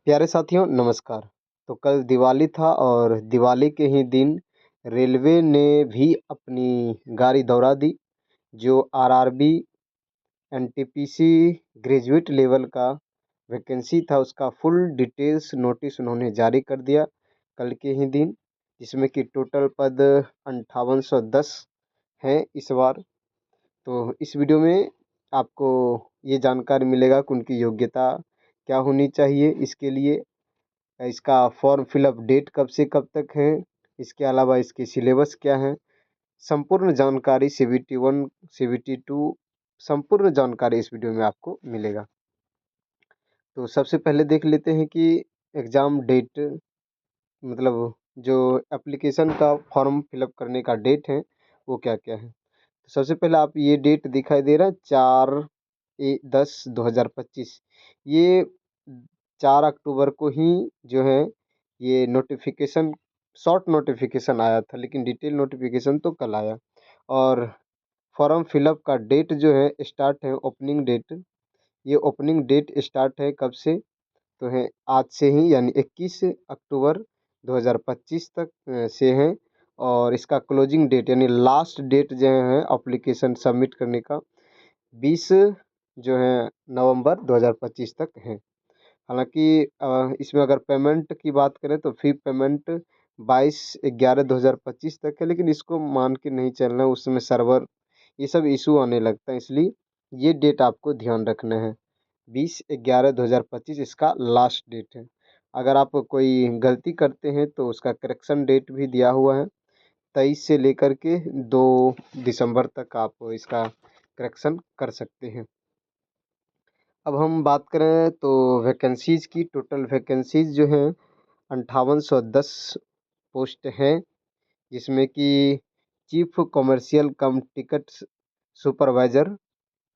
प्यारे साथियों नमस्कार। तो कल दिवाली था और दिवाली के ही दिन रेलवे ने भी अपनी गाड़ी दौड़ा दी। जो आरआरबी एनटीपीसी ग्रेजुएट लेवल का वैकेंसी था उसका फुल डिटेल्स नोटिस उन्होंने जारी कर दिया कल के ही दिन, जिसमें कि टोटल पद 5810 हैं इस बार। तो इस वीडियो में आपको ये जानकारी मिलेगा कि उनकी योग्यता क्या होनी चाहिए इसके लिए, इसका फॉर्म फिलअप डेट कब से कब तक है, इसके अलावा इसकी सिलेबस क्या है, संपूर्ण जानकारी CBT 1 CBT 2 संपूर्ण जानकारी इस वीडियो में आपको मिलेगा। तो सबसे पहले देख लेते हैं कि एग्ज़ाम डेट, मतलब जो एप्लीकेशन का फॉर्म फिलअप करने का डेट है वो क्या क्या है। तो सबसे पहले आप ये डेट दिखाई दे रहा है 4/10/2025। ये 4 अक्टूबर को ही जो है ये नोटिफिकेशन, शॉर्ट नोटिफिकेशन आया था, लेकिन डिटेल नोटिफिकेशन तो कल आया। और फॉर्म फिलअप का डेट जो है स्टार्ट है, ओपनिंग डेट, ये ओपनिंग डेट स्टार्ट है कब से, तो है आज से ही, यानी 21 अक्टूबर 2025 तक से है। और इसका क्लोजिंग डेट यानी लास्ट डेट जो है एप्लीकेशन सबमिट करने का 20 जो है नवंबर 2025 तक है। हालांकि इसमें अगर पेमेंट की बात करें तो फी पेमेंट 22/11/2025 तक है, लेकिन इसको मान के नहीं चलना, उसमें सर्वर ये सब इशू आने लगता है, इसलिए ये डेट आपको ध्यान रखना है। 20/11/2025 इसका लास्ट डेट है। अगर आप कोई गलती करते हैं तो उसका करेक्शन डेट भी दिया हुआ है, 23 से लेकर के 2 दिसंबर तक आप इसका करेक्शन कर सकते हैं। अब हम बात करें तो वैकेंसीज़ की, टोटल वैकेंसीज़ जो हैं 5810 पोस्ट हैं, जिसमें कि चीफ कमर्शियल कम टिकट सुपरवाइज़र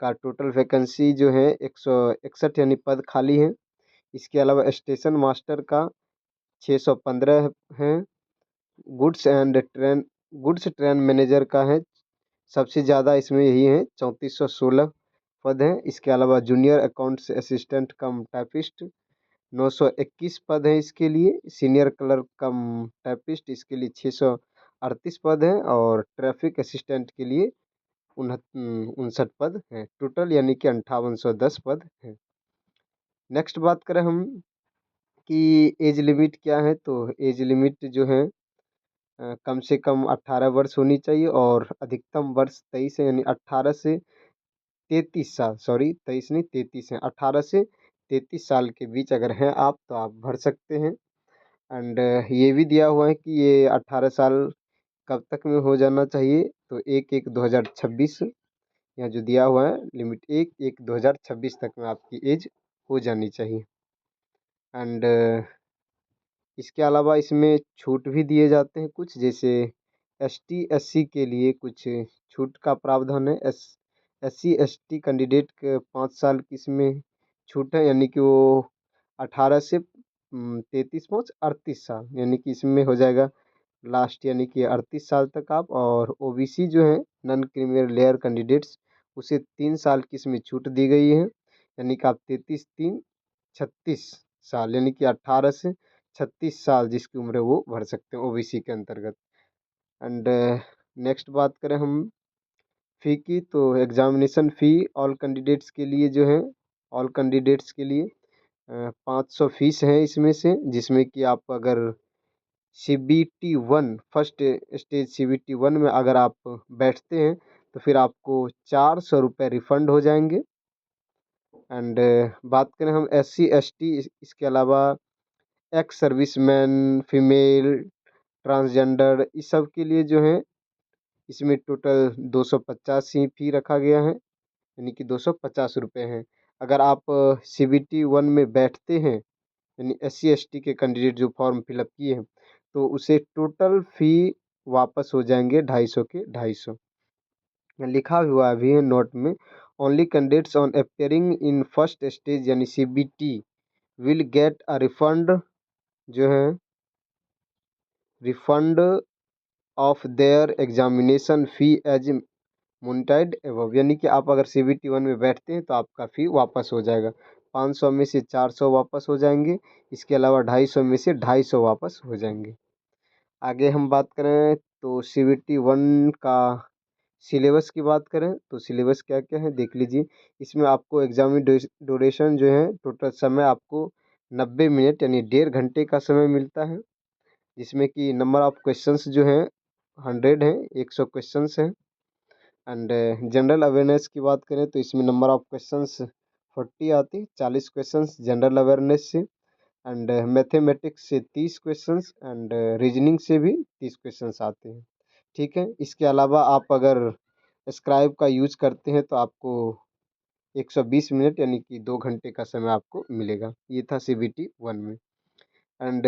का टोटल वैकेंसी जो है 161 यानी पद खाली हैं। इसके अलावा स्टेशन मास्टर का 615 हैं। गुड्स ट्रेन मैनेजर का है, सबसे ज़्यादा इसमें यही है, 3416 पद हैं। इसके अलावा जूनियर अकाउंट्स असिस्टेंट कम टाइपिस्ट 921 पद हैं इसके लिए। सीनियर क्लर्क कम टाइपिस्ट इसके लिए 638 पद हैं। और ट्रैफिक असिस्टेंट के लिए 59 पद हैं टोटल, यानी कि 5810 पद हैं। नेक्स्ट बात करें हम कि एज लिमिट क्या है, तो एज लिमिट जो है कम से कम 18 वर्ष होनी चाहिए और अधिकतम वर्ष 23 है, यानी 18 से 33 साल, सॉरी 23 नहीं 33 है, 18 से 33 साल के बीच अगर हैं आप तो आप भर सकते हैं। एंड ये भी दिया हुआ है कि ये 18 साल कब तक में हो जाना चाहिए, तो 1/1/2026 यहाँ जो दिया हुआ है लिमिट 1/1/2026 तक में आपकी एज हो जानी चाहिए। एंड इसके अलावा इसमें छूट भी दिए जाते हैं कुछ, जैसे ST SC के लिए कुछ छूट का प्रावधान है। SC ST कैंडिडेट के 5 साल की इसमें छूट है, यानी कि वो 18 से 33 5 38 साल, यानी कि इसमें हो जाएगा लास्ट, यानी कि 38 साल तक आप। और OBC जो है नॉन क्रीमियल लेयर कैंडिडेट्स, उसे 3 साल की इसमें छूट दी गई है, यानी कि आप 33 3 36 साल, यानी कि 18 से 36 साल जिसकी उम्र है वो भर सकते हैं OBC के अंतर्गत। एंड नेक्स्ट बात करें हम फ़ी की, तो एग्ज़ामिनेशन फ़ी ऑल कैंडिडेट्स के लिए जो है, ऑल कैंडिडेट्स के लिए 500 फीस है इसमें से, जिसमें कि आप अगर CBT 1 फर्स्ट स्टेज CBT 1 में अगर आप बैठते हैं तो फिर आपको 400 रुपये रिफ़ंड हो जाएंगे। एंड बात करें हम SC ST, इसके अलावा एक्स सर्विसमैन, फीमेल, ट्रांसजेंडर, इस सब के लिए जो है इसमें टोटल 250 ही फ़ी रखा गया है, यानी कि 250 रुपये हैं। अगर आप CBT 1 में बैठते हैं, यानी SC ST के कैंडिडेट जो फॉर्म फिलअप किए हैं, तो उसे टोटल फ़ी वापस हो जाएंगे 250 के 250। लिखा हुआ भी है नोट में, only candidates on appearing in first stage यानी CBT will get a refund, जो है refund of their examination fee as mentioned above, यानी कि आप अगर CBT 1 में बैठते हैं तो आपका फ़ी वापस हो जाएगा। 500 में से 400 वापस हो जाएंगे। इसके अलावा 250 में से 250 वापस हो जाएंगे। आगे हम बात करें तो CBT 1 का सिलेबस की बात करें तो सिलेबस क्या क्या है देख लीजिए। इसमें आपको एग्जाम ड्यूरेशन जो है, टोटल समय आपको 90 मिनट यानी 1.5 घंटे का समय मिलता है, जिसमें कि नंबर ऑफ क्वेश्चंस जो हैं 100 हैं, 100 क्वेश्चंस हैं। एंड जनरल अवेयरनेस की बात करें तो इसमें नंबर ऑफ क्वेश्चंस 40 आते हैं, 40 क्वेश्चंस जनरल अवेयरनेस से। एंड मैथमेटिक्स से 30 क्वेश्चंस एंड रीजनिंग से भी 30 क्वेश्चंस आते हैं। ठीक है, इसके अलावा आप अगर स्क्राइब का यूज करते हैं तो आपको 120 मिनट यानी कि 2 घंटे का समय आपको मिलेगा। ये था CBT 1 में। एंड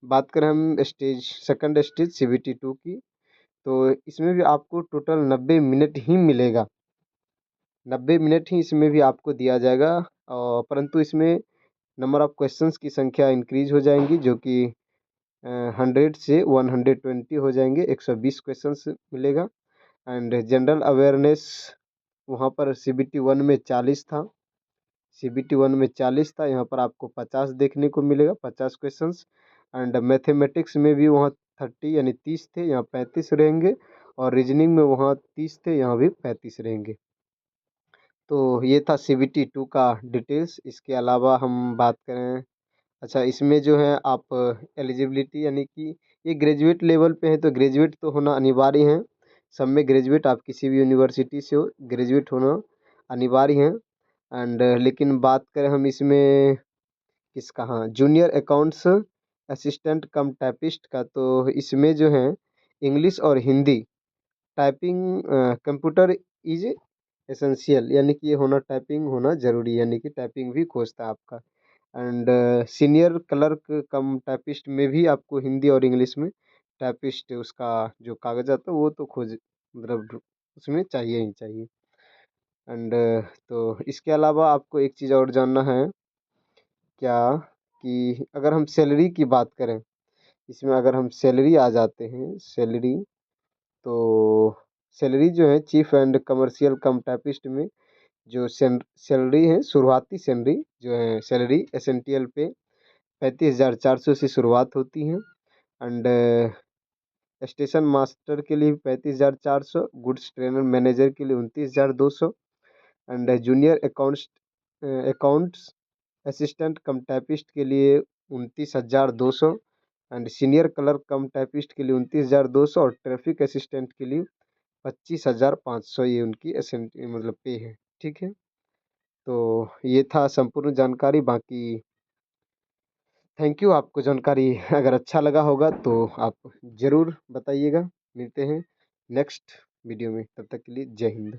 बात करें हम सेकंड स्टेज CBT 2 की, तो इसमें भी आपको टोटल 90 मिनट ही मिलेगा। 90 मिनट ही इसमें भी आपको दिया जाएगा, और परंतु इसमें नंबर ऑफ क्वेश्चंस की संख्या इंक्रीज हो जाएंगी, जो कि 100 से 120 हो जाएंगे, 120 क्वेश्चंस मिलेगा। एंड जनरल अवेयरनेस वहाँ पर CBT 1 में 40 था, CBT 1 में 40 था, यहाँ पर आपको 50 देखने को मिलेगा, 50 क्वेश्चंस। एंड मैथमेटिक्स में भी वहाँ 30 यानी 30 थे, यहाँ 35 रहेंगे। और रीजनिंग में वहाँ 30 थे, यहाँ भी 35 रहेंगे। तो ये था CBT 2 का डिटेल्स। इसके अलावा हम बात करें, अच्छा इसमें जो है आप एलिजिबिलिटी यानी कि ये ग्रेजुएट लेवल पे है, तो ग्रेजुएट तो होना अनिवार्य है। सब में ग्रेजुएट, आप किसी भी यूनिवर्सिटी से हो, ग्रेजुएट होना अनिवार्य है। एंड लेकिन बात करें हम इसमें किसका, हाँ, जूनियर अकाउंट्स असिस्टेंट कम टाइपिस्ट का, तो इसमें जो है इंग्लिश और Hindi typing computer is essential, यानी कि ये होना, टाइपिंग होना जरूरी है, यानी कि टाइपिंग भी खोजता है आपका। And senior clerk come typist में भी आपको हिंदी और इंग्लिश में टाइपिस्ट उसका जो कागज आता है वो तो खोज, मतलब उसमें चाहिए ही चाहिए। एंड तो इसके अलावा आपको एक चीज़ और जानना है क्या, कि अगर हम सैलरी की बात करें, इसमें अगर हम सैलरी आ जाते हैं, सैलरी तो सैलरी जो है cheap and commercial come typist में जो सैलरी है, शुरुआती सैलरी जो है, सैलरी एसेंटियल पे 35,400 से शुरुआत होती है। एंड स्टेशन मास्टर के लिए 35,400, गुड्स ट्रेनर मैनेजर के लिए 29,200, and junior accounts assistant come typist के लिए 29,200, and senior clerk come typist के लिए 29,200, और ट्रैफिक असिस्टेंट के लिए 25,500, ये उनकी मतलब पे है। ठीक है, तो ये था संपूर्ण जानकारी। बाकी थैंक यू, आपको जानकारी अगर अच्छा लगा होगा तो आप ज़रूर बताइएगा। मिलते हैं नेक्स्ट वीडियो में, तब तक के लिए जय हिंद।